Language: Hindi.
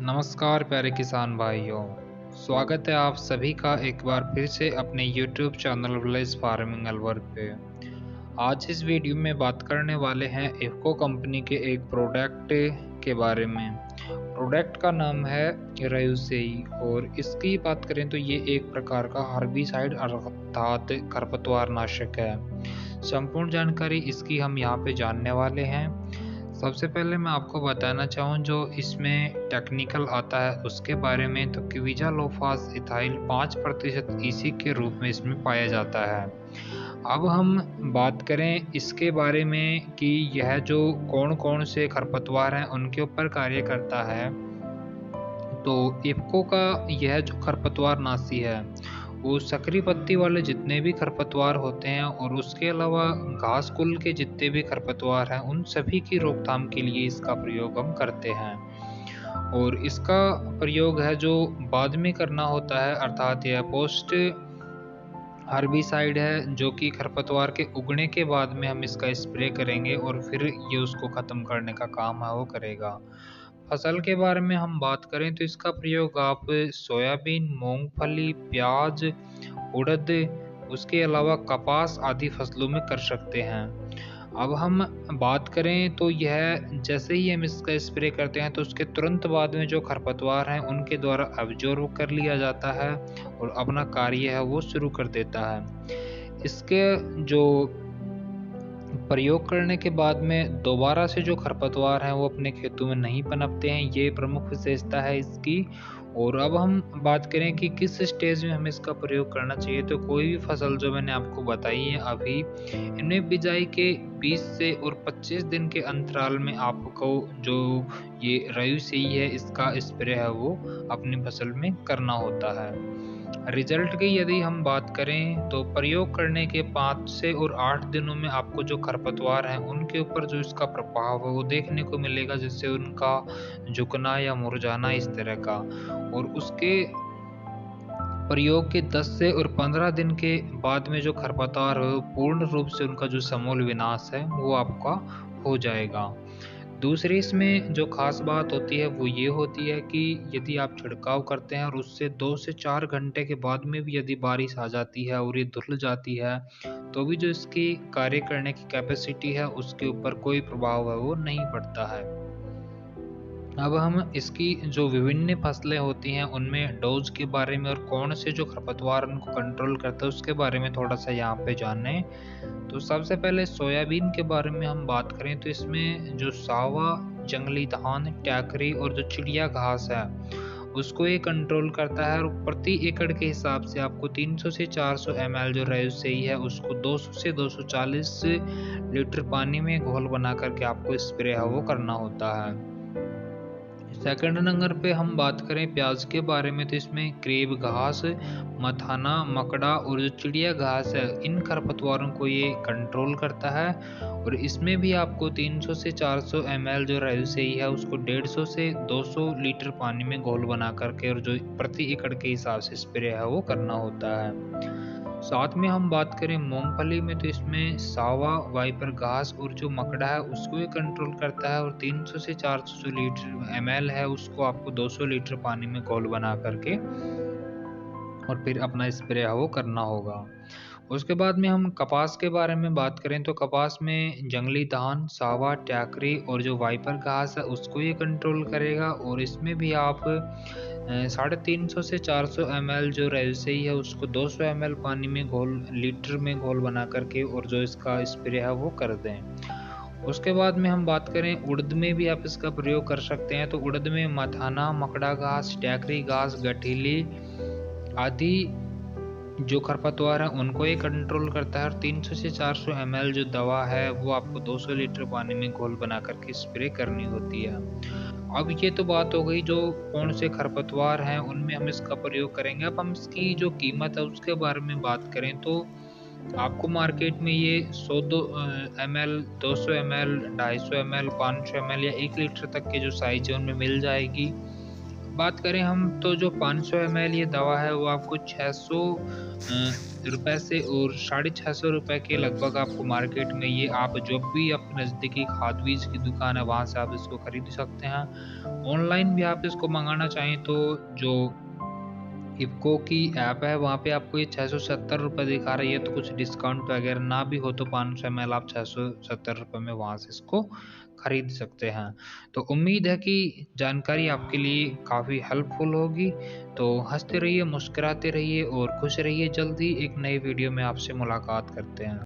नमस्कार प्यारे किसान भाइयों। स्वागत है आप सभी का एक बार फिर से अपने YouTube channel village farming Alwar पे। आज इस वीडियो में बात करने वाले हैं इफ़को कंपनी के एक प्रोडक्ट के बारे में। प्रोडक्ट का नाम है रायूसेई और इसकी बात करें तो ये एक प्रकार का हर्बिसाइड अर्थात खरपतवार नाशक है। संपूर्ण जानकारी इसकी हम यहाँ पे जानने वाले हैं। सबसे पहले मैं आपको बताना चाहूँ जो इसमें टेक्निकल आता है उसके बारे में, तो क्विज़ालोफास इथाइल 5% ईसी के रूप में इसमें पाया जाता है। अब हम बात करें इसके बारे में कि यह जो कौन-कौन से खरपतवार हैं उनके ऊपर कार्य करता है, तो इफ़को का यह जो खरपतवार नाशी है वो सकरी पत्ती वाले जितने भी खरपतवार होते हैं और उसके अलावा घास कुल के जितने भी खरपतवार हैं उन सभी की रोकथाम के लिए इसका प्रयोग हम करते हैं। और इसका प्रयोग है जो बाद में करना होता है, अर्थात यह पोस्ट हर्बिसाइड है जो कि खरपतवार के उगने के बाद में हम इसका स्प्रे करेंगे और फिर ये उसको ख़त्म करने का काम है वो करेगा। फसल के बारे में हम बात करें तो इसका प्रयोग आप सोयाबीन, मूंगफली, प्याज, उड़द, उसके अलावा कपास आदि फसलों में कर सकते हैं। अब हम बात करें तो यह जैसे ही हम इसका स्प्रे करते हैं तो उसके तुरंत बाद में जो खरपतवार हैं उनके द्वारा अब्जॉर्ब कर लिया जाता है और अपना कार्य है वो शुरू कर देता है। इसके जो प्रयोग करने के बाद में दोबारा से जो खरपतवार हैं वो अपने खेतों में नहीं पनपते हैं, ये प्रमुख विशेषता है इसकी। और अब हम बात करें कि किस स्टेज में हमें इसका प्रयोग करना चाहिए, तो कोई भी फसल जो मैंने आपको बताई है अभी, इनमें बिजाई के 20 से और 25 दिन के अंतराल में आपको जो ये रायूसेई है इसका स्प्रे है वो अपनी फसल में करना होता है। रिजल्ट की यदि हम बात करें तो प्रयोग करने के 5 से और 8 दिनों में आपको जो खरपतवार हैं उनके ऊपर जो इसका प्रभाव है वो देखने को मिलेगा, जिससे उनका झुकना या मुरझाना इस तरह का। और उसके प्रयोग के 10 से और 15 दिन के बाद में जो खरपतवार है वो पूर्ण रूप से उनका जो समूल विनाश है वो आपका हो जाएगा। दूसरी इसमें जो ख़ास बात होती है वो ये होती है कि यदि आप छिड़काव करते हैं और उससे 2 से 4 घंटे के बाद में भी यदि बारिश आ जाती है और ये धुल जाती है, तो भी जो इसकी कार्य करने की कैपेसिटी है उसके ऊपर कोई प्रभाव है वो नहीं पड़ता है। अब हम इसकी जो विभिन्न फसलें होती हैं उनमें डोज़ के बारे में और कौन से जो खरपतवार उनको कंट्रोल करता है उसके बारे में थोड़ा-सा यहाँ पे जानें। तो सबसे पहले सोयाबीन के बारे में हम बात करें तो इसमें जो सावा, जंगली धान, टैकरी और जो चिड़िया घास है उसको ये कंट्रोल करता है। और प्रति एकड़ के हिसाब से आपको 300 से 400 ml जो रायूसेई है उसको 200 से 240 लीटर पानी में घोल बना करके आपको स्प्रे है वो करना होता है। सेकंड नंबर पे हम बात करें प्याज के बारे में तो इसमें क्रेब घास, मथाना, मकड़ा और जो चिड़िया घास है इन खरपतवारों को ये कंट्रोल करता है। और इसमें भी आपको 300 से 400 ml जो रायूसेई है उसको 150 से 200 लीटर पानी में घोल बना करके और जो प्रति एकड़ के हिसाब से स्प्रे है वो करना होता है। साथ में हम बात करें मूंगफली में तो इसमें सावा, वाइपर घास और जो मकड़ा है उसको ये कंट्रोल करता है। और 300 से 400 लीटर ml है उसको आपको 200 लीटर पानी में घोल बना करके और फिर अपना स्प्रे है वो करना होगा। उसके बाद में हम कपास के बारे में बात करें तो कपास में जंगली धान, सावा, टैकरी और जो वाइपर घास है उसको ये कंट्रोल करेगा। और इसमें भी आप 350 से 400 ml जो रायूसेई है उसको 200 ml पानी में लीटर में घोल बना करके और जो इसका स्प्रे है वो कर दें। उसके बाद में हम बात करें उड़द में भी आप इसका प्रयोग कर सकते हैं, तो उड़द में मथाना, मकड़ा घास, टैकरी घास, गठीली आदि जो खरपतवार हैं उनको ये कंट्रोल करता है। और 300 से 400 ml जो दवा है वो आपको 200 लीटर पानी में घोल बना करके स्प्रे करनी होती है। अब ये तो बात हो गई जो कौन से खरपतवार हैं उनमें हम इसका प्रयोग करेंगे। अब हम इसकी जो कीमत है उसके बारे में बात करें तो आपको मार्केट में ये 100 ml, 200 ml, 250 ml, 500 ml या 1 लीटर तक के जो साइज है उनमें मिल जाएगी। बात करें हम तो जो 500 ml ये दवा है वो आपको 600 रुपए से और ₹650 के लगभग आपको मार्केट में ये आप जो भी आपके नज़दीकी खाद बीज की दुकान है, वहाँ से आप इसको खरीद सकते हैं। ऑनलाइन भी आप इसको मँगाना चाहें तो जो इफ़को की ऐप है, वहाँ पे आपको ये ₹670 दिखा रही है, तो कुछ डिस्काउंट वगैरह ना भी हो तो 500 ml आप ₹670 में वहाँ से इसको खरीद सकते हैं। तो उम्मीद है कि जानकारी आपके लिए काफ़ी हेल्पफुल होगी। तो हँसते रहिए, मुस्कुराते रहिए और खुश रहिए। जल्दी एक नई वीडियो में आपसे मुलाकात करते हैं।